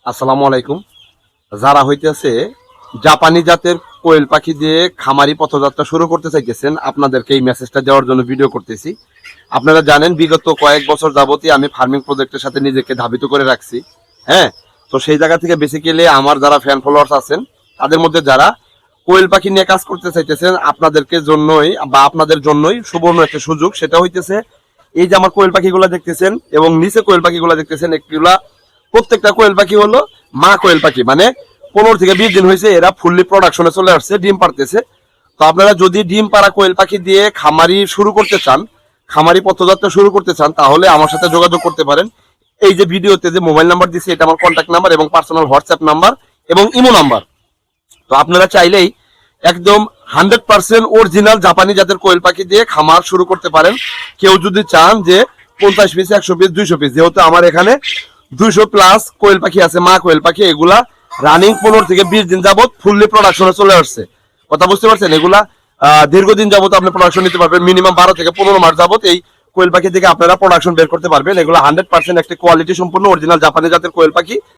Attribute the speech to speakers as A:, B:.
A: আসসালামু আলাইকুম। যারা হইতেছে জাপানি জাতের কোয়েল পাখি দিয়ে খামারি পথযাত্রা শুরু করতে চাইতেছেন, আপনাদেরকে এই মেসেজটা দেওয়ার জন্য ভিডিও করতেছি। আপনারা জানেন বিগত কয়েক বছর যাবতই আমি ফার্মিং প্রজেক্টের সাথে নিজেকে ধাবিত করে রাখছি। হ্যাঁ, তো সেই জায়গা থেকে বেসিক্যালি আমার যারা ফ্যান ফলোয়ার্স আছেন, তাদের মধ্যে যারা কোয়েল পাখি নিয়ে কাজ করতে চাইতেছেন, আপনাদেরকে জন্যই বা আপনাদের জন্যই সুবর্ণ একটা সুযোগ। সেটা হইতেছে এই যে আমার কোয়েল পাখিগুলো দেখতেছেন এবং নিচে কোয়েল পাখিগুলো দেখতেছেন, এগুলা প্রত্যেকটা কোয়েল পাখি হলো মা কোয়েল পাখি, মানে 15 থেকে 20 দিন হয়েছে এরা ফুললি প্রোডাকশনে চলে আসছে, ডিম পারতেছে। তো আপনারা যদি ডিম পাড়া কোয়েল পাখি দিয়ে খামারি শুরু করতে চান, খামারি পথযাত্রা শুরু করতে চান, তাহলে আমার সাথে যোগাযোগ করতে পারেন। এই যে ভিডিওতে যে মোবাইল নাম্বার দিচ্ছি, এটা আমার কন্ট্যাক্ট নাম্বার এবং পার্সোনাল হোয়াটসঅ্যাপ নাম্বার এবং ইমো নাম্বার। তো আপনারা চাইলেই একদম 100% অরিজিনাল জাপানি জাতের কোয়েল পাখি দিয়ে খামার শুরু করতে পারেন। কেউ যদি চান যে 50 পিস, 100 পিস, 200 পিস, যেহেতু আমার এখানে 200+ কোয়েল পাখি আছে, মা কোয়েল পাখি, এগুলা রানিং 15 থেকে 20 দিন যাবত ফুললি প্রোডাকশনে চলে আসছে। কথা বুঝতে পারছেন? এগুলা দীর্ঘদিন যাবত আপনি প্রোডাকশন নিতে পারবেন। মিনিমাম 12 থেকে 15 মাস যাবত এই কোয়েল পাখি থেকে আপনারা প্রোডাকশন বের করতে পারবেন। এগুলো 100% একটা কোয়ালিটি সম্পূর্ণ অরিজিনাল জাপানি জাতের কোয়েল পাখি।